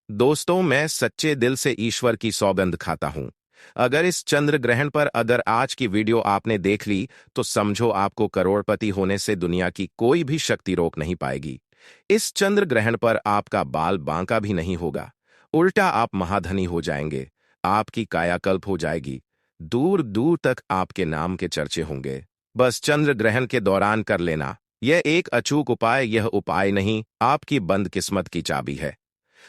दोस्तों, मैं सच्चे दिल से ईश्वर की सौगंध खाता हूं। अगर इस चंद्र ग्रहण पर अगर आज की वीडियो आपने देख ली तो समझो आपको करोड़पति होने से दुनिया की कोई भी शक्ति रोक नहीं पाएगी। इस चंद्र ग्रहण पर आपका बाल बांका भी नहीं होगा। उल्टा आप महाधनी हो जाएंगे। आपकी कायाकल्प हो जाएगी। दूर दूर तक आपके नाम के चर्चे होंगे। बस चंद्र ग्रहण के दौरान कर लेना यह एक अचूक उपाय। यह उपाय नहीं, आपकी बंद किस्मत की चाबी है।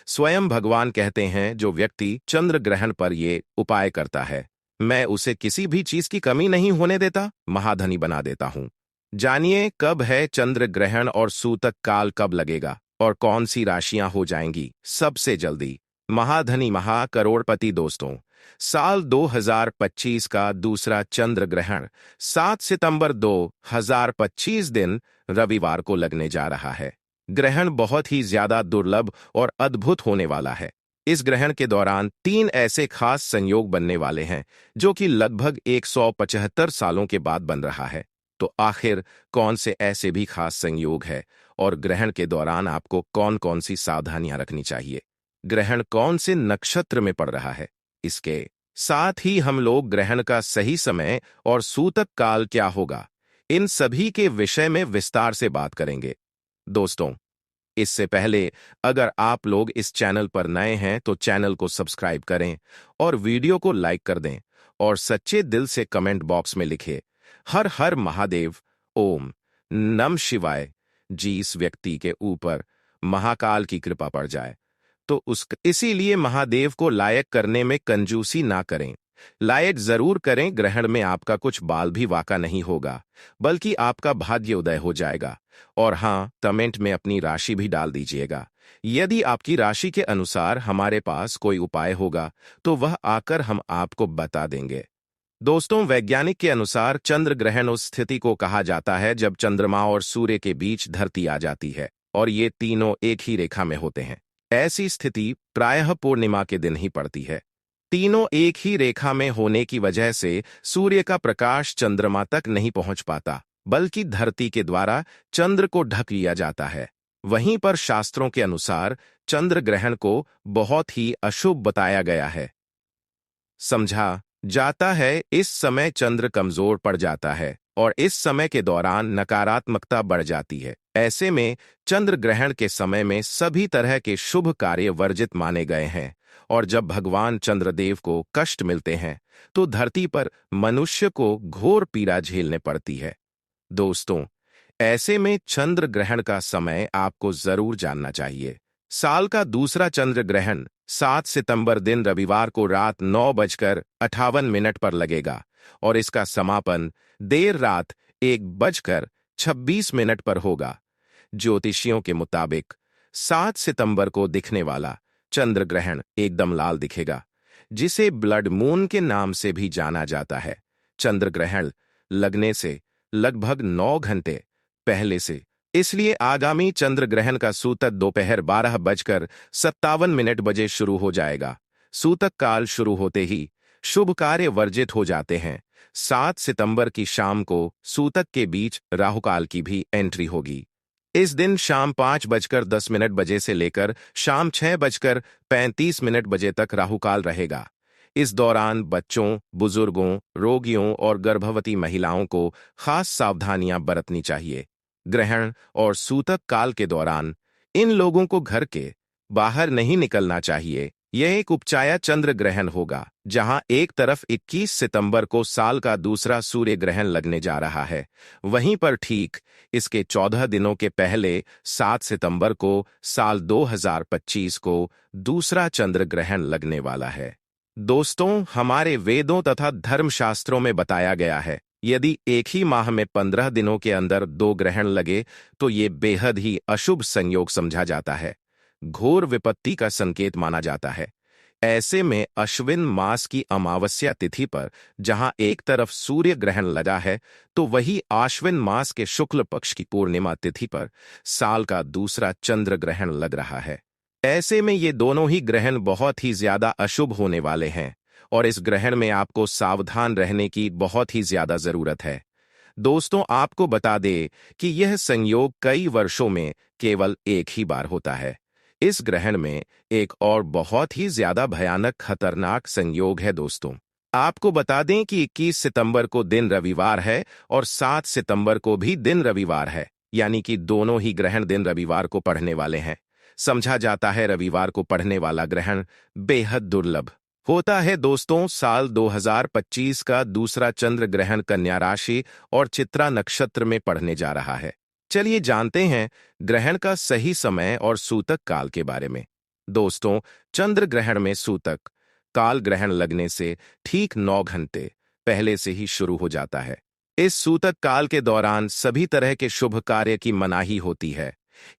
स्वयं भगवान कहते हैं, जो व्यक्ति चंद्र ग्रहण पर ये उपाय करता है, मैं उसे किसी भी चीज की कमी नहीं होने देता, महाधनी बना देता हूं। जानिए कब है चंद्र ग्रहण और सूतक काल कब लगेगा और कौन सी राशियां हो जाएंगी सबसे जल्दी। महाधनी महा करोड़पति दोस्तों, साल 2025 का दूसरा चंद्र ग्रहण 7 सितंबर 2025 दिन रविवार को लगने जा रहा है। ग्रहण बहुत ही ज्यादा दुर्लभ और अद्भुत होने वाला है। इस ग्रहण के दौरान 3 ऐसे खास संयोग बनने वाले हैं जो कि लगभग 175 सालों के बाद बन रहा है। तो आखिर कौन से ऐसे भी खास संयोग है और ग्रहण के दौरान आपको कौन कौन सी सावधानियां रखनी चाहिए? ग्रहण कौन से नक्षत्र में पड़ रहा है? इसके साथ ही हम लोग ग्रहण का सही समय और सूतक काल क्या होगा, इन सभी के विषय में विस्तार से बात करेंगे। दोस्तों, इससे पहले अगर आप लोग इस चैनल पर नए हैं तो चैनल को सब्सक्राइब करें और वीडियो को लाइक कर दें और सच्चे दिल से कमेंट बॉक्स में लिखें, हर हर महादेव, ओम नम शिवाय। जी, इस व्यक्ति के ऊपर महाकाल की कृपा पड़ जाए तो इसीलिए महादेव को लायक करने में कंजूसी ना करें। लायक जरूर करें। ग्रहण में आपका कुछ बाल भी वाका नहीं होगा, बल्कि आपका भाग्य उदय हो जाएगा। और हाँ, कमेंट में अपनी राशि भी डाल दीजिएगा। यदि आपकी राशि के अनुसार हमारे पास कोई उपाय होगा तो वह आकर हम आपको बता देंगे। दोस्तों, वैज्ञानिक के अनुसार चंद्र ग्रहण उस स्थिति को कहा जाता है जब चंद्रमा और सूर्य के बीच धरती आ जाती है और ये तीनों एक ही रेखा में होते हैं। ऐसी स्थिति प्रायः पूर्णिमा के दिन ही पड़ती है। तीनों एक ही रेखा में होने की वजह से सूर्य का प्रकाश चंद्रमा तक नहीं पहुंच पाता, बल्कि धरती के द्वारा चंद्र को ढक लिया जाता है। वहीं पर शास्त्रों के अनुसार चंद्र ग्रहण को बहुत ही अशुभ बताया गया है। समझा जाता है इस समय चंद्र कमजोर पड़ जाता है और इस समय के दौरान नकारात्मकता बढ़ जाती है। ऐसे में चंद्र ग्रहण के समय में सभी तरह के शुभ कार्य वर्जित माने गए हैं और जब भगवान चंद्रदेव को कष्ट मिलते हैं तो धरती पर मनुष्य को घोर पीड़ा झेलने पड़ती है। दोस्तों, ऐसे में चंद्र ग्रहण का समय आपको जरूर जानना चाहिए। साल का दूसरा चंद्र ग्रहण 7 सितंबर दिन रविवार को रात 9:58 पर लगेगा और इसका समापन देर रात 1:26 पर होगा। ज्योतिषियों के मुताबिक 7 सितंबर को दिखने वाला चंद्र ग्रहण एकदम लाल दिखेगा, जिसे ब्लड मून के नाम से भी जाना जाता है। चंद्र ग्रहण लगने से लगभग 9 घंटे पहले से, इसलिए आगामी चंद्र ग्रहण का सूतक दोपहर 12:57 बजे शुरू हो जाएगा। सूतक काल शुरू होते ही शुभ कार्य वर्जित हो जाते हैं। 7 सितंबर की शाम को सूतक के बीच राहुकाल की भी एंट्री होगी। इस दिन शाम 5:10 बजे से लेकर शाम 6:35 बजे तक राहुकाल रहेगा। इस दौरान बच्चों, बुजुर्गों, रोगियों और गर्भवती महिलाओं को खास सावधानियां बरतनी चाहिए। ग्रहण और सूतक काल के दौरान इन लोगों को घर के बाहर नहीं निकलना चाहिए। यह एक उपचाया चंद्र ग्रहण होगा, जहां एक तरफ 21 सितंबर को साल का दूसरा सूर्य ग्रहण लगने जा रहा है, वहीं पर ठीक इसके 14 दिनों के पहले 7 सितंबर को साल 2025 को दूसरा चंद्र ग्रहण लगने वाला है। दोस्तों, हमारे वेदों तथा धर्मशास्त्रों में बताया गया है, यदि एक ही माह में 15 दिनों के अंदर 2 ग्रहण लगे तो ये बेहद ही अशुभ संयोग समझा जाता है, घोर विपत्ति का संकेत माना जाता है। ऐसे में अश्विन मास की अमावस्या तिथि पर जहां एक तरफ सूर्य ग्रहण लगा है तो वही आश्विन मास के शुक्ल पक्ष की पूर्णिमा तिथि पर साल का दूसरा चंद्र ग्रहण लग रहा है। ऐसे में ये दोनों ही ग्रहण बहुत ही ज्यादा अशुभ होने वाले हैं और इस ग्रहण में आपको सावधान रहने की बहुत ही ज्यादा जरूरत है। दोस्तों, आपको बता दें कि यह संयोग कई वर्षों में केवल एक ही बार होता है। इस ग्रहण में एक और बहुत ही ज्यादा भयानक खतरनाक संयोग है दोस्तों। आपको बता दें कि 21 सितंबर को दिन रविवार है और 7 सितंबर को भी दिन रविवार है, यानी कि दोनों ही ग्रहण दिन रविवार को पड़ने वाले हैं। समझा जाता है रविवार को पड़ने वाला ग्रहण बेहद दुर्लभ होता है दोस्तों। साल 2025 का दूसरा चंद्र ग्रहण कन्या राशि और चित्रा नक्षत्र में पड़ने जा रहा है। चलिए जानते हैं ग्रहण का सही समय और सूतक काल के बारे में। दोस्तों, चंद्र ग्रहण में सूतक काल ग्रहण लगने से ठीक 9 घंटे पहले से ही शुरू हो जाता है। इस सूतक काल के दौरान सभी तरह के शुभ कार्य की मनाही होती है।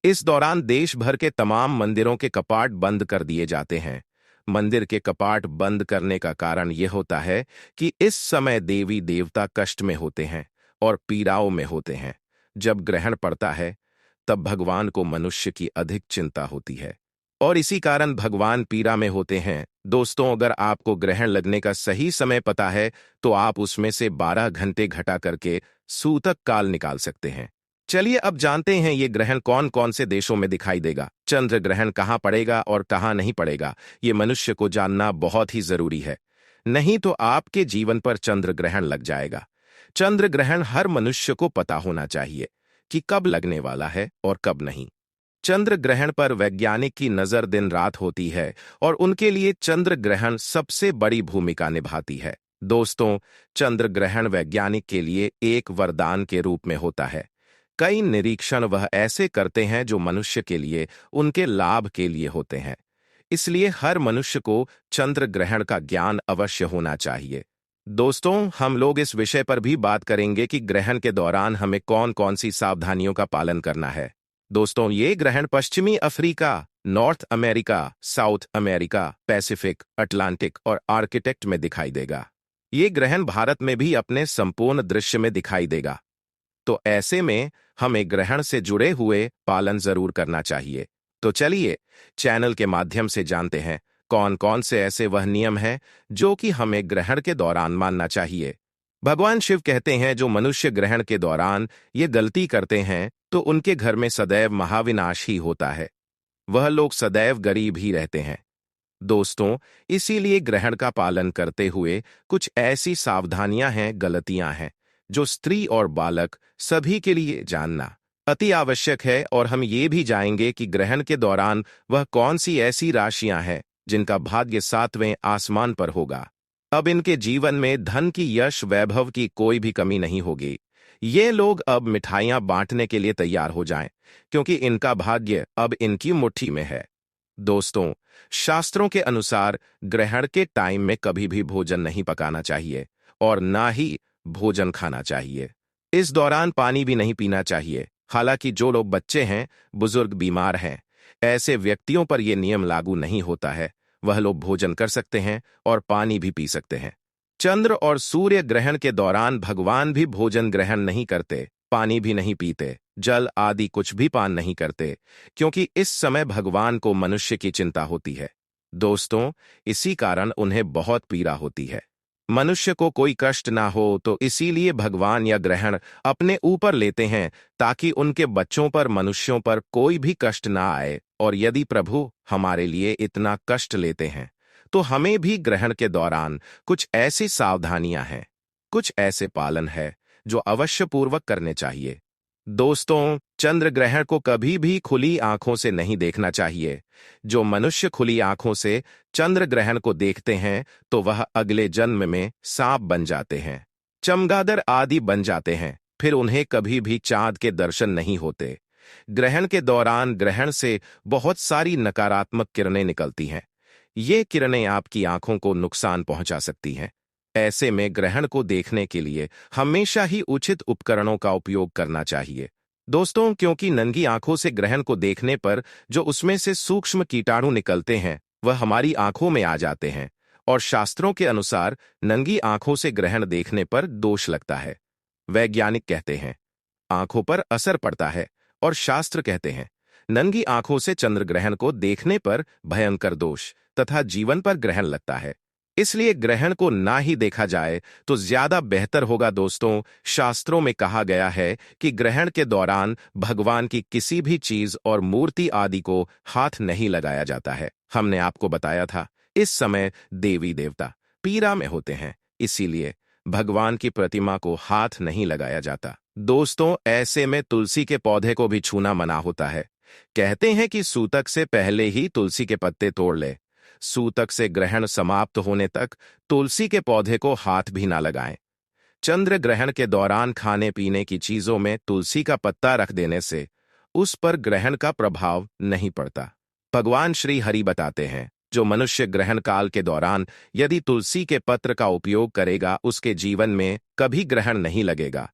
इस दौरान देश भर के तमाम मंदिरों के कपाट बंद कर दिए जाते हैं। मंदिर के कपाट बंद करने का कारण यह होता है कि इस समय देवी देवता कष्ट में होते हैं और पीड़ाओं में होते हैं। जब ग्रहण पड़ता है तब भगवान को मनुष्य की अधिक चिंता होती है और इसी कारण भगवान पीड़ा में होते हैं। दोस्तों, अगर आपको ग्रहण लगने का सही समय पता है तो आप उसमें से 12 घंटे घटा करके सूतक काल निकाल सकते हैं। चलिए अब जानते हैं ये ग्रहण कौन कौन से देशों में दिखाई देगा, चंद्र ग्रहण कहाँ पड़ेगा और कहाँ नहीं पड़ेगा। ये मनुष्य को जानना बहुत ही जरूरी है, नहीं तो आपके जीवन पर चंद्र ग्रहण लग जाएगा। चंद्र ग्रहण हर मनुष्य को पता होना चाहिए कि कब लगने वाला है और कब नहीं। चंद्र ग्रहण पर वैज्ञानिक की नजर दिन रात होती है और उनके लिए चंद्र ग्रहण सबसे बड़ी भूमिका निभाती है। दोस्तों, चंद्र ग्रहण वैज्ञानिक के लिए एक वरदान के रूप में होता है। कई निरीक्षण वह ऐसे करते हैं जो मनुष्य के लिए उनके लाभ के लिए होते हैं। इसलिए हर मनुष्य को चंद्र ग्रहण का ज्ञान अवश्य होना चाहिए। दोस्तों, हम लोग इस विषय पर भी बात करेंगे कि ग्रहण के दौरान हमें कौन कौन सी सावधानियों का पालन करना है। दोस्तों, ये ग्रहण पश्चिमी Africa, north America, south America, Pacific, Atlantic और आर्कटिक में दिखाई देगा। ये ग्रहण भारत में भी अपने संपूर्ण दृश्य में दिखाई देगा। तो ऐसे में हमें ग्रहण से जुड़े हुए पालन जरूर करना चाहिए। तो चलिए चैनल के माध्यम से जानते हैं कौन कौन से ऐसे वह नियम हैं जो कि हमें ग्रहण के दौरान मानना चाहिए। भगवान शिव कहते हैं जो मनुष्य ग्रहण के दौरान ये गलती करते हैं तो उनके घर में सदैव महाविनाश ही होता है। वह लोग सदैव गरीब ही रहते हैं। दोस्तों, इसीलिए ग्रहण का पालन करते हुए कुछ ऐसी सावधानियां हैं, गलतियां हैं जो स्त्री और बालक सभी के लिए जानना अति आवश्यक है। और हम ये भी जानेंगे कि ग्रहण के दौरान वह कौन सी ऐसी राशियां हैं जिनका भाग्य 7वें आसमान पर होगा। अब इनके जीवन में धन की, यश, वैभव की कोई भी कमी नहीं होगी। ये लोग अब मिठाइयां बांटने के लिए तैयार हो जाएं, क्योंकि इनका भाग्य अब इनकी मुट्ठी में है। दोस्तों, शास्त्रों के अनुसार ग्रहण के टाइम में कभी भी भोजन नहीं पकाना चाहिए और ना ही भोजन खाना चाहिए। इस दौरान पानी भी नहीं पीना चाहिए। हालांकि जो लोग बच्चे हैं, बुजुर्ग, बीमार हैं, ऐसे व्यक्तियों पर यह नियम लागू नहीं होता है। वह लोग भोजन कर सकते हैं और पानी भी पी सकते हैं। चंद्र और सूर्य ग्रहण के दौरान भगवान भी भोजन ग्रहण नहीं करते, पानी भी नहीं पीते, जल आदि कुछ भी पान नहीं करते, क्योंकि इस समय भगवान को मनुष्य की चिंता होती है। दोस्तों, इसी कारण उन्हें बहुत पीड़ा होती है। मनुष्य को कोई कष्ट ना हो, तो इसीलिए भगवान यह ग्रहण अपने ऊपर लेते हैं ताकि उनके बच्चों पर, मनुष्यों पर कोई भी कष्ट ना आए। और यदि प्रभु हमारे लिए इतना कष्ट लेते हैं तो हमें भी ग्रहण के दौरान कुछ ऐसी सावधानियां हैं, कुछ ऐसे पालन है जो अवश्य पूर्वक करने चाहिए। दोस्तों, चंद्र ग्रहण को कभी भी खुली आंखों से नहीं देखना चाहिए। जो मनुष्य खुली आंखों से चंद्र ग्रहण को देखते हैं तो वह अगले जन्म में सांप बन जाते हैं, चमगादड़ आदि बन जाते हैं, फिर उन्हें कभी भी चांद के दर्शन नहीं होते। ग्रहण के दौरान ग्रहण से बहुत सारी नकारात्मक किरणें निकलती हैं। ये किरणें आपकी आंखों को नुकसान पहुंचा सकती हैं। ऐसे में ग्रहण को देखने के लिए हमेशा ही उचित उपकरणों का उपयोग करना चाहिए। दोस्तों, क्योंकि नंगी आंखों से ग्रहण को देखने पर जो उसमें से सूक्ष्म कीटाणु निकलते हैं वह हमारी आंखों में आ जाते हैं और शास्त्रों के अनुसार नंगी आंखों से ग्रहण देखने पर दोष लगता है। वैज्ञानिक कहते हैं आंखों पर असर पड़ता है और शास्त्र कहते हैं नंगी आंखों से चंद्र ग्रहण को देखने पर भयंकर दोष तथा जीवन पर ग्रहण लगता है। इसलिए ग्रहण को ना ही देखा जाए तो ज्यादा बेहतर होगा दोस्तों। शास्त्रों में कहा गया है कि ग्रहण के दौरान भगवान की किसी भी चीज और मूर्ति आदि को हाथ नहीं लगाया जाता है। हमने आपको बताया था इस समय देवी देवता पीड़ा में होते हैं, इसीलिए भगवान की प्रतिमा को हाथ नहीं लगाया जाता। दोस्तों, ऐसे में तुलसी के पौधे को भी छूना मना होता है। कहते हैं कि सूतक से पहले ही तुलसी के पत्ते तोड़ ले। सूतक से ग्रहण समाप्त होने तक तुलसी के पौधे को हाथ भी ना लगाएं। चंद्र ग्रहण के दौरान खाने पीने की चीजों में तुलसी का पत्ता रख देने से उस पर ग्रहण का प्रभाव नहीं पड़ता। भगवान श्री हरि बताते हैं, जो मनुष्य ग्रहण काल के दौरान यदि तुलसी के पत्र का उपयोग करेगा उसके जीवन में कभी ग्रहण नहीं लगेगा।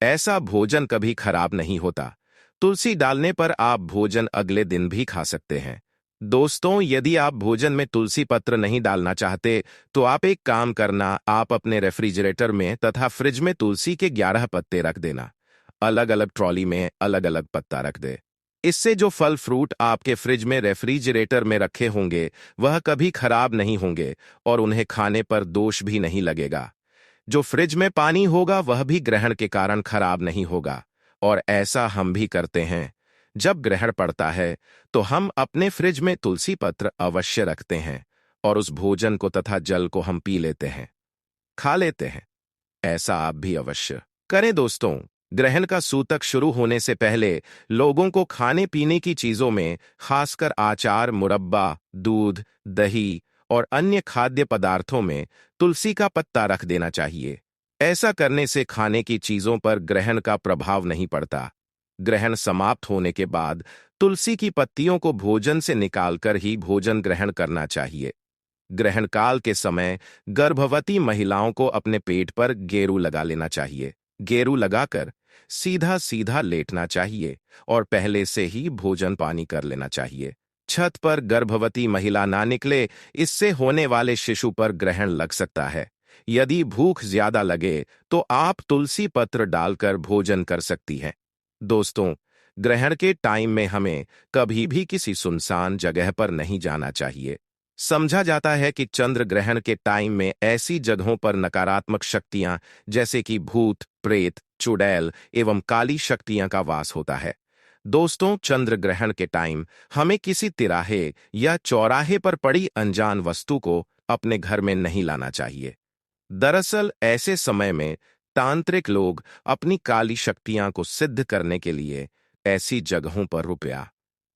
ऐसा भोजन कभी खराब नहीं होता। तुलसी डालने पर आप भोजन अगले दिन भी खा सकते हैं। दोस्तों, यदि आप भोजन में तुलसी पत्र नहीं डालना चाहते तो आप एक काम करना, आप अपने रेफ्रिजरेटर में तथा फ्रिज में तुलसी के 11 पत्ते रख देना। अलग अलग ट्रॉली में अलग अलग पत्ता रख दे। इससे जो फल फ्रूट आपके फ्रिज में रेफ्रिजरेटर में रखे होंगे वह कभी खराब नहीं होंगे और उन्हें खाने पर दोष भी नहीं लगेगा। जो फ्रिज में पानी होगा वह भी ग्रहण के कारण खराब नहीं होगा। और ऐसा हम भी करते हैं। जब ग्रहण पड़ता है तो हम अपने फ्रिज में तुलसी पत्र अवश्य रखते हैं और उस भोजन को तथा जल को हम पी लेते हैं, खा लेते हैं। ऐसा आप भी अवश्य करें। दोस्तों, ग्रहण का सूतक शुरू होने से पहले लोगों को खाने पीने की चीजों में, खासकर अचार, मुरब्बा, दूध, दही और अन्य खाद्य पदार्थों में तुलसी का पत्ता रख देना चाहिए। ऐसा करने से खाने की चीजों पर ग्रहण का प्रभाव नहीं पड़ता। ग्रहण समाप्त होने के बाद तुलसी की पत्तियों को भोजन से निकालकर ही भोजन ग्रहण करना चाहिए। ग्रहण काल के समय गर्भवती महिलाओं को अपने पेट पर गेरू लगा लेना चाहिए। गेरू लगाकर सीधा सीधा लेटना चाहिए और पहले से ही भोजन पानी कर लेना चाहिए। छत पर गर्भवती महिला ना निकले, इससे होने वाले शिशु पर ग्रहण लग सकता है। यदि भूख ज्यादा लगे तो आप तुलसी पत्र डालकर भोजन कर सकती हैं। दोस्तों, ग्रहण के टाइम में हमें कभी भी किसी सुनसान जगह पर नहीं जाना चाहिए। समझा जाता है कि चंद्र ग्रहण के टाइम में ऐसी जगहों पर नकारात्मक शक्तियां जैसे कि भूत, प्रेत, चुड़ैल एवं काली शक्तियां का वास होता है। दोस्तों, चंद्र ग्रहण के टाइम हमें किसी तिराहे या चौराहे पर पड़ी अनजान वस्तु को अपने घर में नहीं लाना चाहिए। दरअसल ऐसे समय में तांत्रिक लोग अपनी काली शक्तियां को सिद्ध करने के लिए ऐसी जगहों पर रुपया,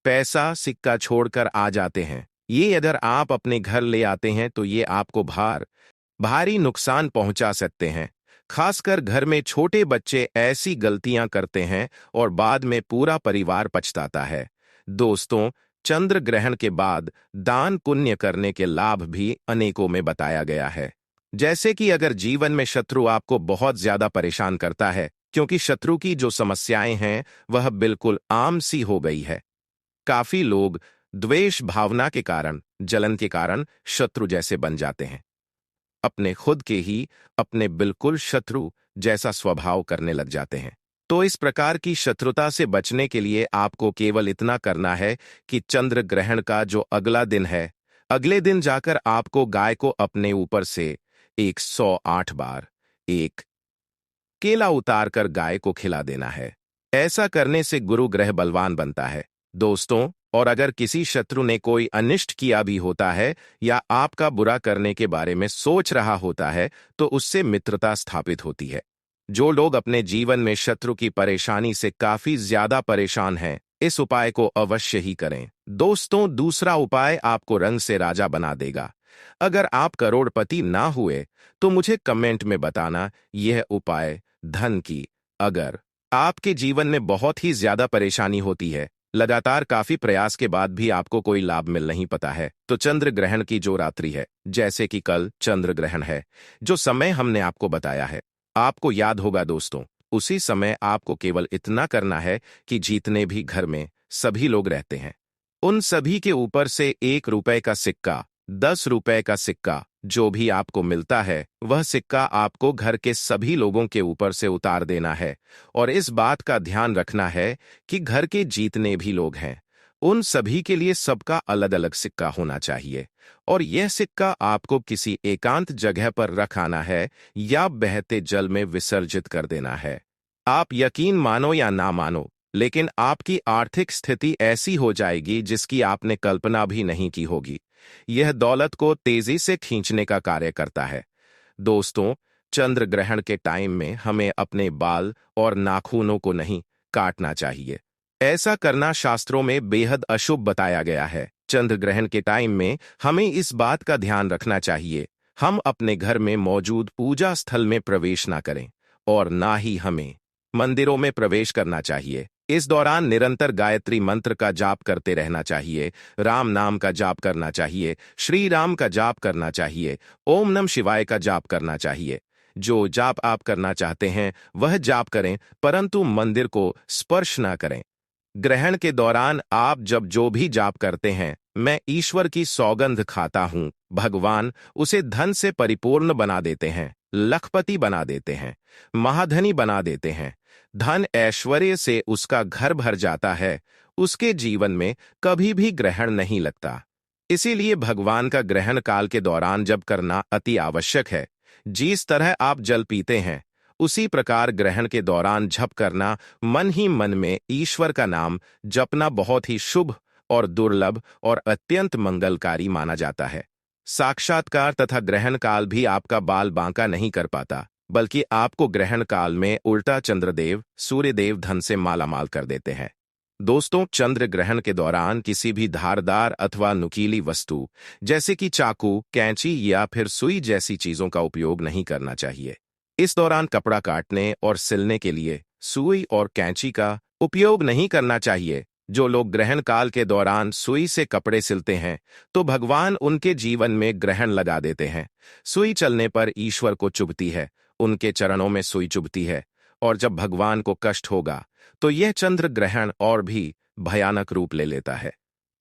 पैसा, सिक्का छोड़कर आ जाते हैं। ये अगर आप अपने घर ले आते हैं तो ये आपको भारी नुकसान पहुंचा सकते हैं। खासकर घर में छोटे बच्चे ऐसी गलतियां करते हैं और बाद में पूरा परिवार पछताता है। दोस्तों, चंद्र ग्रहण के बाद दान पुण्य करने के लाभ भी अनेकों में बताया गया है। जैसे कि अगर जीवन में शत्रु आपको बहुत ज्यादा परेशान करता है, क्योंकि शत्रु की जो समस्याएं हैं वह बिल्कुल आम सी हो गई है। काफी लोग द्वेष भावना के कारण, जलन के कारण शत्रु जैसे बन जाते हैं। अपने खुद के ही अपने बिल्कुल शत्रु जैसा स्वभाव करने लग जाते हैं। तो इस प्रकार की शत्रुता से बचने के लिए आपको केवल इतना करना है कि चंद्र ग्रहण का जो अगला दिन है, अगले दिन जाकर आपको गाय को अपने ऊपर से 108 बार एक केला उतार कर गाय को खिला देना है। ऐसा करने से गुरु ग्रह बलवान बनता है। दोस्तों, और अगर किसी शत्रु ने कोई अनिष्ट किया भी होता है या आपका बुरा करने के बारे में सोच रहा होता है तो उससे मित्रता स्थापित होती है। जो लोग अपने जीवन में शत्रु की परेशानी से काफी ज्यादा परेशान हैं, इस उपाय को अवश्य ही करें। दोस्तों, दूसरा उपाय आपको रंग से राजा बना देगा। अगर आप करोड़पति ना हुए तो मुझे कमेंट में बताना यह उपाय धन की। अगर आपके जीवन में बहुत ही ज्यादा परेशानी होती है, लगातार काफी प्रयास के बाद भी आपको कोई लाभ मिल नहीं पता है, तो चंद्र ग्रहण की जो रात्रि है, जैसे कि कल चंद्र ग्रहण है, जो समय हमने आपको बताया है, आपको याद होगा दोस्तों, उसी समय आपको केवल इतना करना है कि जितने भी घर में सभी लोग रहते हैं, उन सभी के ऊपर से 1 रुपए का सिक्का, 10 रुपए का सिक्का, जो भी आपको मिलता है वह सिक्का आपको घर के सभी लोगों के ऊपर से उतार देना है। और इस बात का ध्यान रखना है कि घर के जितने भी लोग हैं उन सभी के लिए सबका अलग अलग सिक्का होना चाहिए और यह सिक्का आपको किसी एकांत जगह पर रखाना है या बहते जल में विसर्जित कर देना है। आप यकीन मानो या ना मानो, लेकिन आपकी आर्थिक स्थिति ऐसी हो जाएगी जिसकी आपने कल्पना भी नहीं की होगी। यह दौलत को तेजी से खींचने का कार्य करता है। दोस्तों, चंद्र ग्रहण के टाइम में हमें अपने बाल और नाखूनों को नहीं काटना चाहिए। ऐसा करना शास्त्रों में बेहद अशुभ बताया गया है। चंद्र ग्रहण के टाइम में हमें इस बात का ध्यान रखना चाहिए, हम अपने घर में मौजूद पूजा स्थल में प्रवेश ना करें और ना ही हमें मंदिरों में प्रवेश करना चाहिए। इस दौरान निरंतर गायत्री मंत्र का जाप करते रहना चाहिए, राम नाम का जाप करना चाहिए, श्री राम का जाप करना चाहिए, ओम नमः शिवाय का जाप करना चाहिए। जो जाप आप करना चाहते हैं वह जाप करें, परंतु मंदिर को स्पर्श ना करें। ग्रहण के दौरान आप जब जो भी जाप करते हैं, मैं ईश्वर की सौगंध खाता हूं, भगवान उसे धन से परिपूर्ण बना देते हैं, लखपति बना देते हैं, महाधनी बना देते हैं। धन ऐश्वर्य से उसका घर भर जाता है, उसके जीवन में कभी भी ग्रहण नहीं लगता। इसीलिए भगवान का ग्रहण काल के दौरान जब करना अति आवश्यक है। जिस तरह आप जल पीते हैं, उसी प्रकार ग्रहण के दौरान जप करना, मन ही मन में ईश्वर का नाम जपना बहुत ही शुभ और दुर्लभ और अत्यंत मंगलकारी माना जाता है। साक्षात्कार तथा ग्रहण काल भी आपका बाल बांका नहीं कर पाता, बल्कि आपको ग्रहण काल में उल्टा चंद्रदेव सूर्यदेव धन से मालामाल कर देते हैं। दोस्तों, चंद्र ग्रहण के दौरान किसी भी धारदार अथवा नुकीली वस्तु जैसे कि चाकू, कैंची या फिर सुई जैसी चीजों का उपयोग नहीं करना चाहिए। इस दौरान कपड़ा काटने और सिलने के लिए सुई और कैंची का उपयोग नहीं करना चाहिए। जो लोग ग्रहण काल के दौरान सुई से कपड़े सिलते हैं, तो भगवान उनके जीवन में ग्रहण लगा देते हैं। सुई चलने पर ईश्वर को चुभती है, उनके चरणों में सुई चुभती है, और जब भगवान को कष्ट होगा तो यह चंद्र ग्रहण और भी भयानक रूप ले लेता है।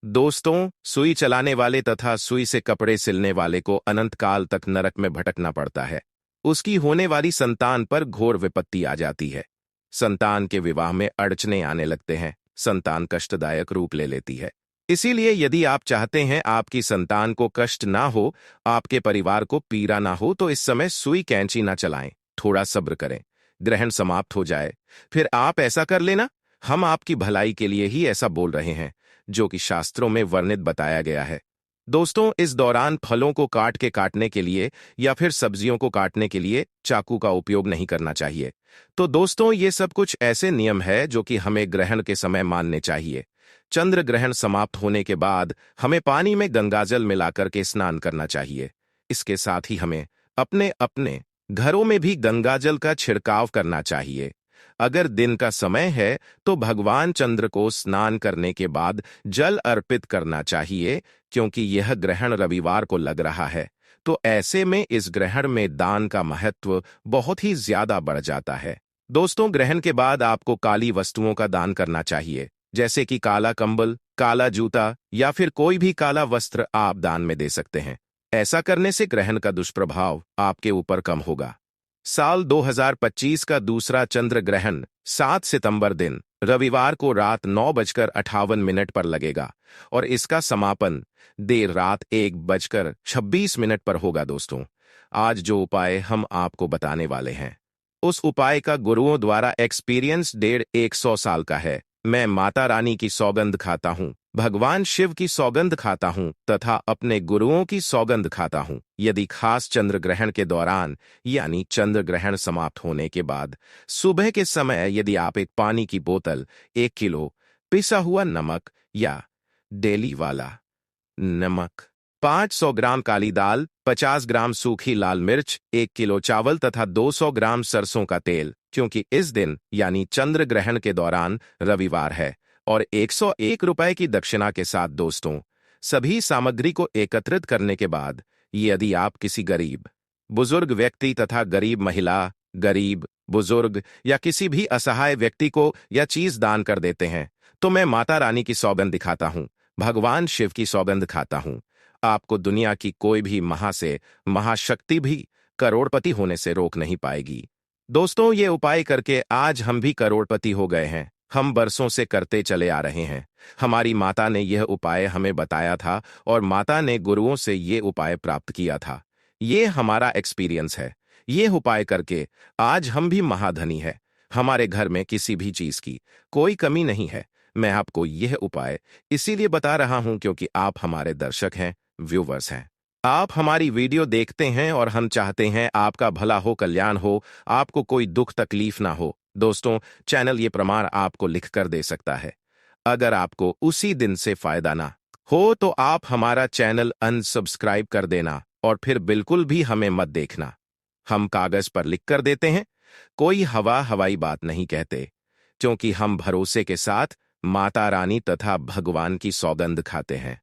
दोस्तों, सुई चलाने वाले तथा सुई से कपड़े सिलने वाले को अनंत काल तक नरक में भटकना पड़ता है। उसकी होने वाली संतान पर घोर विपत्ति आ जाती है। संतान के विवाह में अड़चने आने लगते हैं, संतान कष्टदायक रूप ले लेती है। इसीलिए यदि आप चाहते हैं आपकी संतान को कष्ट ना हो, आपके परिवार को पीड़ा ना हो, तो इस समय सुई कैंची ना चलाएं, थोड़ा सब्र करें। ग्रहण समाप्त हो जाए फिर आप ऐसा कर लेना। हम आपकी भलाई के लिए ही ऐसा बोल रहे हैं, जो कि शास्त्रों में वर्णित बताया गया है। दोस्तों, इस दौरान फलों को काटने के लिए या फिर सब्जियों को काटने के लिए चाकू का उपयोग नहीं करना चाहिए। तो दोस्तों, ये सब कुछ ऐसे नियम है जो कि हमें ग्रहण के समय मानने चाहिए। चंद्र ग्रहण समाप्त होने के बाद हमें पानी में गंगाजल मिलाकर के स्नान करना चाहिए। इसके साथ ही हमें अपने अपने घरों में भी गंगाजल का छिड़काव करना चाहिए। अगर दिन का समय है तो भगवान चंद्र को स्नान करने के बाद जल अर्पित करना चाहिए, क्योंकि यह ग्रहण रविवार को लग रहा है। तो ऐसे में इस ग्रहण में दान का महत्व बहुत ही ज्यादा बढ़ जाता है। दोस्तों, ग्रहण के बाद आपको काली वस्तुओं का दान करना चाहिए, जैसे कि काला कंबल, काला जूता या फिर कोई भी काला वस्त्र आप दान में दे सकते हैं। ऐसा करने से ग्रहण का दुष्प्रभाव आपके ऊपर कम होगा। साल 2025 का दूसरा चंद्र ग्रहण 7 सितंबर दिन रविवार को रात 9:58 पर लगेगा और इसका समापन देर रात 1:26 पर होगा। दोस्तों, आज जो उपाय हम आपको बताने वाले हैं, उस उपाय का गुरुओं द्वारा एक्सपीरियंस 150 साल का है। मैं माता रानी की सौगंध खाता हूँ, भगवान शिव की सौगंध खाता हूँ तथा अपने गुरुओं की सौगंध खाता हूँ। यदि खास चंद्र ग्रहण के दौरान यानी चंद्र ग्रहण समाप्त होने के बाद सुबह के समय यदि आप एक पानी की बोतल, 1 किलो पिसा हुआ नमक या डेली वाला नमक, 500 ग्राम काली दाल, 50 ग्राम सूखी लाल मिर्च, 1 किलो चावल तथा 200 ग्राम सरसों का तेल, क्योंकि इस दिन यानी चंद्र ग्रहण के दौरान रविवार है, और 101 रुपए की दक्षिणा के साथ दोस्तों, सभी सामग्री को एकत्रित करने के बाद यदि आप किसी गरीब बुजुर्ग व्यक्ति तथा गरीब महिला, गरीब बुजुर्ग या किसी भी असहाय व्यक्ति को यह चीज दान कर देते हैं, तो मैं माता रानी की सौगंध दिखाता हूँ, भगवान शिव की सौगंध खाता हूँ, आपको दुनिया की कोई भी महाशक्ति भी करोड़पति होने से रोक नहीं पाएगी। दोस्तों, ये उपाय करके आज हम भी करोड़पति हो गए हैं। हम बरसों से करते चले आ रहे हैं। हमारी माता ने यह उपाय हमें बताया था और माता ने गुरुओं से ये उपाय प्राप्त किया था। ये हमारा एक्सपीरियंस है। ये उपाय करके आज हम भी महाधनी है। हमारे घर में किसी भी चीज की कोई कमी नहीं है। मैं आपको यह उपाय इसीलिए बता रहा हूं क्योंकि आप हमारे दर्शक हैं, व्यूवर्स हैं। आप हमारी वीडियो देखते हैं और हम चाहते हैं आपका भला हो, कल्याण हो, आपको कोई दुख तकलीफ ना हो। दोस्तों, चैनल ये प्रमाण आपको लिख कर दे सकता है। अगर आपको उसी दिन से फायदा ना हो तो आप हमारा चैनल अनसब्सक्राइब कर देना और फिर बिल्कुल भी हमें मत देखना। हम कागज पर लिख कर देते हैं, कोई हवाई बात नहीं कहते, क्योंकि हम भरोसे के साथ माता रानी तथा भगवान की सौगंध खाते हैं।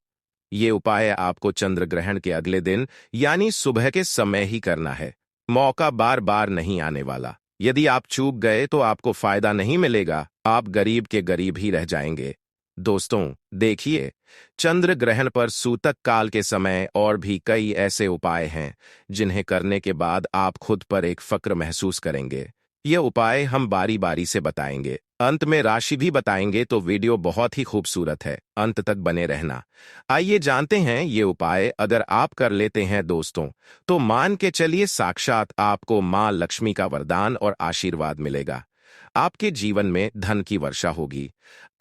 ये उपाय आपको चंद्र ग्रहण के अगले दिन यानी सुबह के समय ही करना है। मौका बार बार नहीं आने वाला। यदि आप चूक गए तो आपको फायदा नहीं मिलेगा, आप गरीब के गरीब ही रह जाएंगे। दोस्तों, देखिए, चंद्र ग्रहण पर सूतक काल के समय और भी कई ऐसे उपाय हैं जिन्हें करने के बाद आप खुद पर एक फक्र महसूस करेंगे। ये उपाय हम बारी बारी से बताएंगे, अंत में राशि भी बताएंगे, तो वीडियो बहुत ही खूबसूरत है, अंत तक बने रहना। आइए जानते हैं ये उपाय अगर आप कर लेते हैं दोस्तों, तो मान के चलिए साक्षात आपको मां लक्ष्मी का वरदान और आशीर्वाद मिलेगा। आपके जीवन में धन की वर्षा होगी।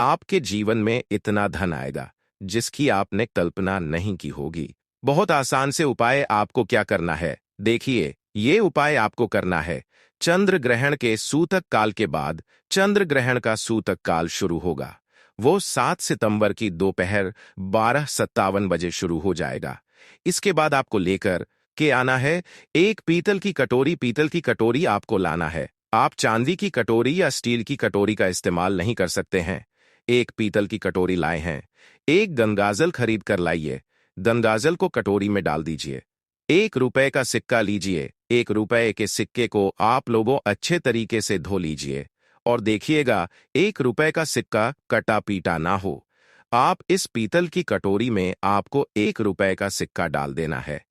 आपके जीवन में इतना धन आएगा जिसकी आपने कल्पना नहीं की होगी। बहुत आसान से उपाय। आपको क्या करना है, देखिए, ये उपाय आपको करना है चंद्र ग्रहण के सूतक काल के बाद। चंद्र ग्रहण का सूतक काल शुरू होगा, वो 7 सितंबर की दोपहर 12:57 बजे शुरू हो जाएगा। इसके बाद आपको लेकर के आना है एक पीतल की कटोरी। पीतल की कटोरी आपको लाना है। आप चांदी की कटोरी या स्टील की कटोरी का इस्तेमाल नहीं कर सकते हैं। एक पीतल की कटोरी लाए हैं। एक गंगाजल खरीद कर लाइए। गंगाजल को कटोरी में डाल दीजिए। 1 रुपए का सिक्का लीजिए। 1 रुपए के सिक्के को आप लोगों अच्छे तरीके से धो लीजिए और देखिएगा 1 रुपए का सिक्का कटा पीटा ना हो। आप इस पीतल की कटोरी में आपको 1 रुपए का सिक्का डाल देना है।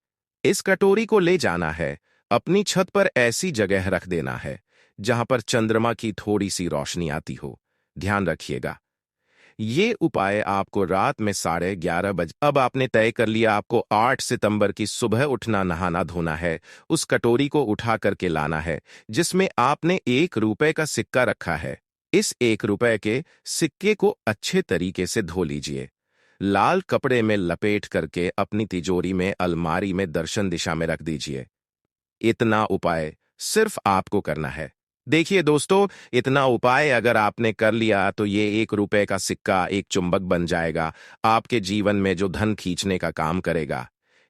इस कटोरी को ले जाना है, अपनी छत पर ऐसी जगह रख देना है जहां पर चंद्रमा की थोड़ी सी रोशनी आती हो। ध्यान रखिएगा, ये उपाय आपको रात में 11:30 बजे। अब आपने तय कर लिया आपको 8 सितंबर की सुबह उठना, नहाना धोना है। उस कटोरी को उठा करके लाना है जिसमें आपने 1 रुपए का सिक्का रखा है। इस 1 रुपए के सिक्के को अच्छे तरीके से धो लीजिए। लाल कपड़े में लपेट करके अपनी तिजोरी में, अलमारी में दर्शन दिशा में रख दीजिए। इतना उपाय सिर्फ आपको करना है। देखिए दोस्तों, इतना उपाय अगर आपने कर लिया तो ये 1 रुपए का सिक्का एक चुंबक बन जाएगा, आपके जीवन में जो धन खींचने का काम करेगा।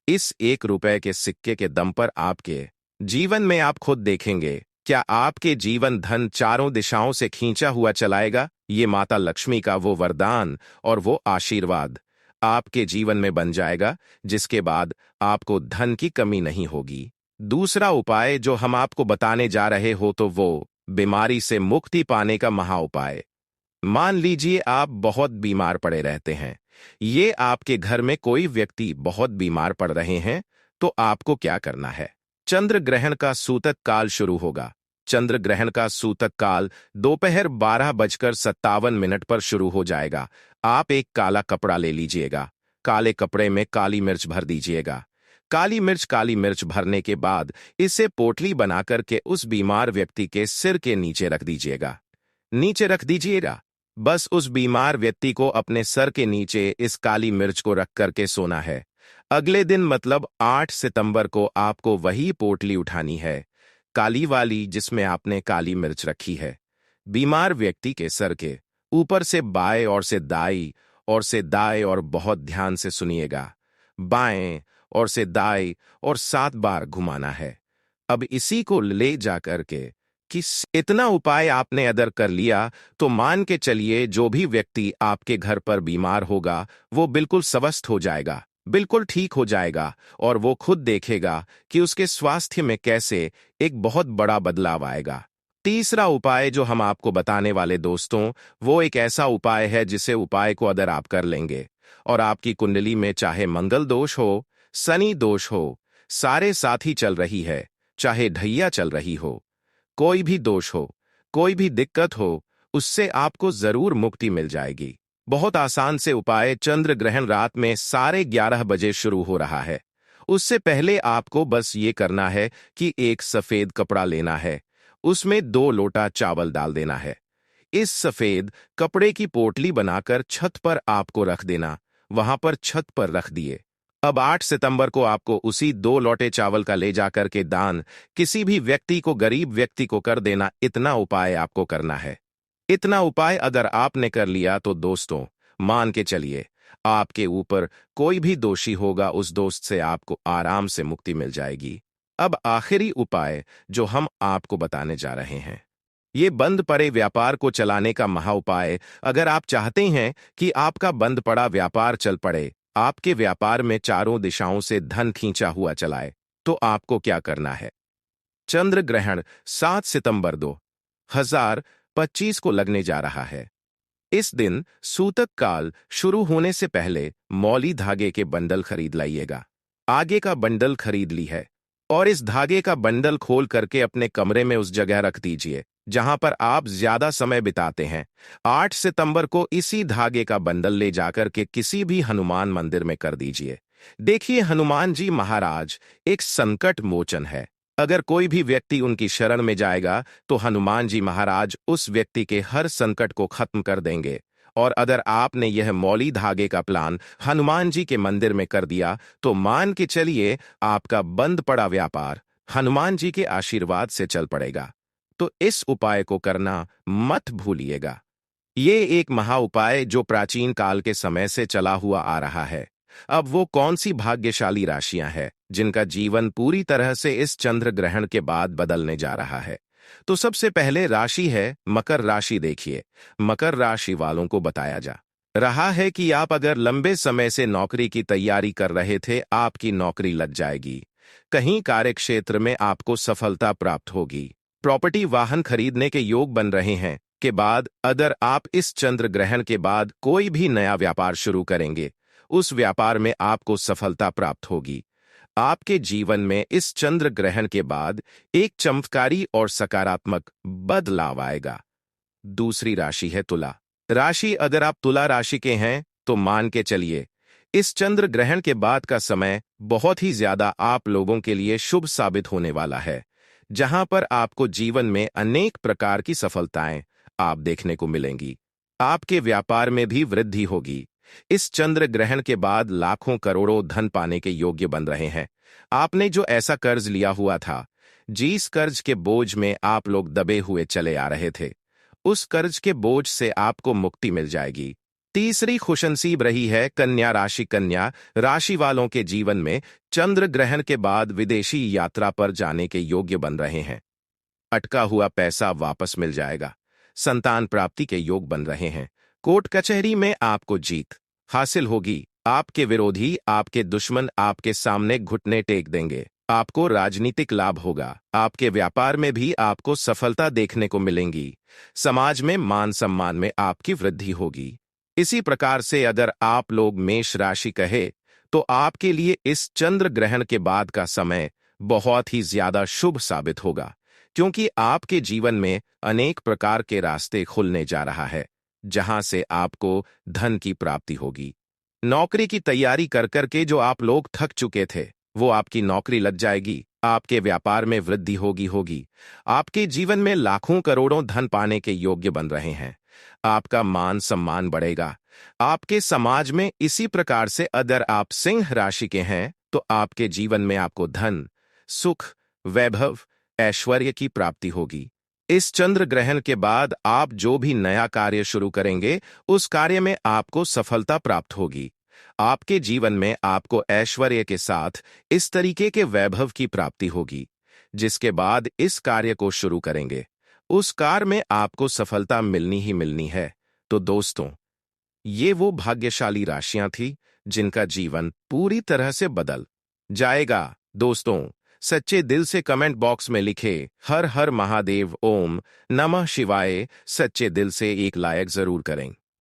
इस 1 रुपए के सिक्के के दम पर आपके जीवन में आप खुद देखेंगे क्या आपके जीवन धन चारों दिशाओं से खींचा हुआ चलाएगा। ये माता लक्ष्मी का वो वरदान और वो आशीर्वाद आपके जीवन में बन जाएगा, जिसके बाद आपको धन की कमी नहीं होगी। दूसरा उपाय जो हम आपको बताने जा रहे हो तो वो बीमारी से मुक्ति पाने का महा उपाय। मान लीजिए आप बहुत बीमार पड़े रहते हैं, ये आपके घर में कोई व्यक्ति बहुत बीमार पड़ रहे हैं, तो आपको क्या करना है। चंद्र ग्रहण का सूतक काल शुरू होगा। चंद्र ग्रहण का सूतक काल दोपहर 12:57 पर शुरू हो जाएगा। आप एक काला कपड़ा ले लीजिएगा। काले कपड़े में काली मिर्च भर दीजिएगा। काली मिर्च भरने के बाद इसे पोटली बना करके उस बीमार व्यक्ति के सिर के नीचे रख दीजिएगा। नीचे रख दीजिएगा। बस उस बीमार व्यक्ति को अपने सर के नीचे इस काली मिर्च को रख करके सोना है। अगले दिन मतलब 8 सितंबर को आपको वही पोटली उठानी है, काली वाली जिसमें आपने काली मिर्च रखी है। बीमार व्यक्ति के सर के ऊपर से बाएं और से दाएं और बहुत ध्यान से सुनिएगा, बाएं और से दाएं और 7 बार घुमाना है। अब इसी को ले जाकर के इतना उपाय आपने अगर कर लिया तो मान के चलिए जो भी व्यक्ति आपके घर पर बीमार होगा वो बिल्कुल स्वस्थ हो जाएगा, बिल्कुल ठीक हो जाएगा और वो खुद देखेगा कि उसके स्वास्थ्य में कैसे एक बहुत बड़ा बदलाव आएगा। तीसरा उपाय जो हम आपको बताने वाले दोस्तों, वो एक ऐसा उपाय है जिसे उपाय को अगर आप कर लेंगे और आपकी कुंडली में चाहे मंगल दोष हो, शनि दोष हो, सारे साथी चल रही है, चाहे ढैया चल रही हो, कोई भी दोष हो, कोई भी दिक्कत हो, उससे आपको जरूर मुक्ति मिल जाएगी। बहुत आसान से उपाय। चंद्र ग्रहण रात में 11:30 शुरू हो रहा है। उससे पहले आपको बस ये करना है कि एक सफेद कपड़ा लेना है, उसमें 2 लोटा चावल डाल देना है। इस सफेद कपड़े की पोटली बनाकर छत पर आपको रख देना। वहां पर छत पर रख दिए। अब 8 सितंबर को आपको उसी 2 लोटे चावल का ले जाकर के दान किसी भी व्यक्ति को, गरीब व्यक्ति को कर देना। इतना उपाय आपको करना है। इतना उपाय अगर आपने कर लिया तो दोस्तों, मान के चलिए, आपके ऊपर कोई भी दोषी होगा, उस दोस्त से आपको आराम से मुक्ति मिल जाएगी। अब आखिरी उपाय जो हम आपको बताने जा रहे हैं, ये बंद पड़े व्यापार को चलाने का महा उपाय। अगर आप चाहते हैं कि आपका बंद पड़ा व्यापार चल पड़े, आपके व्यापार में चारों दिशाओं से धन खींचा हुआ चलाए, तो आपको क्या करना है? चंद्र ग्रहण 7 सितंबर 2025 को लगने जा रहा है। इस दिन सूतक काल शुरू होने से पहले मौली धागे के बंडल खरीद लाइएगा। आगे का बंडल खरीद ली है और इस धागे का बंडल खोल करके अपने कमरे में उस जगह रख दीजिए जहां पर आप ज्यादा समय बिताते हैं। 8 सितंबर को इसी धागे का बंडल ले जाकर के किसी भी हनुमान मंदिर में कर दीजिए। देखिए, हनुमान जी महाराज एक संकट मोचन है। अगर कोई भी व्यक्ति उनकी शरण में जाएगा तो हनुमान जी महाराज उस व्यक्ति के हर संकट को खत्म कर देंगे। और अगर आपने यह मौली धागे का प्लान हनुमान जी के मंदिर में कर दिया तो मान के चलिए आपका बंद पड़ा व्यापार हनुमान जी के आशीर्वाद से चल पड़ेगा। तो इस उपाय को करना मत भूलिएगा। ये एक महा उपाय जो प्राचीन काल के समय से चला हुआ आ रहा है। अब वो कौन सी भाग्यशाली राशियां हैं जिनका जीवन पूरी तरह से इस चंद्र ग्रहण के बाद बदलने जा रहा है? तो सबसे पहले राशि है मकर राशि। देखिए, मकर राशि वालों को बताया जा रहा है कि आप अगर लंबे समय से नौकरी की तैयारी कर रहे थे, आपकी नौकरी लग जाएगी। कहीं कार्यक्षेत्र में आपको सफलता प्राप्त होगी। प्रॉपर्टी वाहन खरीदने के योग बन रहे हैं। के बाद अगर आप इस चंद्र ग्रहण के बाद कोई भी नया व्यापार शुरू करेंगे, उस व्यापार में आपको सफलता प्राप्त होगी। आपके जीवन में इस चंद्र ग्रहण के बाद एक चमत्कारी और सकारात्मक बदलाव आएगा। दूसरी राशि है तुला राशि। अगर आप तुला राशि के हैं तो मान के चलिए इस चंद्र ग्रहण के बाद का समय बहुत ही ज्यादा आप लोगों के लिए शुभ साबित होने वाला है, जहां पर आपको जीवन में अनेक प्रकार की सफलताएं आप देखने को मिलेंगी। आपके व्यापार में भी वृद्धि होगी। इस चंद्र ग्रहण के बाद लाखों करोड़ों धन पाने के योग्य बन रहे हैं। आपने जो ऐसा कर्ज लिया हुआ था, जिस कर्ज के बोझ में आप लोग दबे हुए चले आ रहे थे, उस कर्ज के बोझ से आपको मुक्ति मिल जाएगी। तीसरी खुशनसीब रही है कन्या राशि। कन्या राशि वालों के जीवन में चंद्र ग्रहण के बाद विदेशी यात्रा पर जाने के योग्य बन रहे हैं। अटका हुआ पैसा वापस मिल जाएगा। संतान प्राप्ति के योग बन रहे हैं। कोर्ट कचहरी में आपको जीत हासिल होगी। आपके विरोधी, आपके दुश्मन आपके सामने घुटने टेक देंगे। आपको राजनीतिक लाभ होगा। आपके व्यापार में भी आपको सफलता देखने को मिलेंगी। समाज में मान सम्मान में आपकी वृद्धि होगी। इसी प्रकार से अगर आप लोग मेष राशि कहे तो आपके लिए इस चंद्र ग्रहण के बाद का समय बहुत ही ज्यादा शुभ साबित होगा, क्योंकि आपके जीवन में अनेक प्रकार के रास्ते खुलने जा रहा है, जहां से आपको धन की प्राप्ति होगी। नौकरी की तैयारी कर करके जो आप लोग थक चुके थे, वो आपकी नौकरी लग जाएगी। आपके व्यापार में वृद्धि होगी। आपके जीवन में लाखों करोड़ों धन पाने के योग्य बन रहे हैं। आपका मान सम्मान बढ़ेगा। आपके समाज में इसी प्रकार से अगर आप सिंह राशि के हैं तो आपके जीवन में आपको धन, सुख, वैभव, ऐश्वर्य की प्राप्ति होगी। इस चंद्र ग्रहण के बाद आप जो भी नया कार्य शुरू करेंगे, उस कार्य में आपको सफलता प्राप्त होगी। आपके जीवन में आपको ऐश्वर्य के साथ इस तरीके के वैभव की प्राप्ति होगी, जिसके बाद इस कार्य को शुरू करेंगे, उस कार्य में आपको सफलता मिलनी ही मिलनी है। तो दोस्तों, ये वो भाग्यशाली राशियां थी जिनका जीवन पूरी तरह से बदल जाएगा। दोस्तों, सच्चे दिल से कमेंट बॉक्स में लिखे हर हर महादेव, ओम नमः शिवाय। सच्चे दिल से एक लाइक जरूर करें।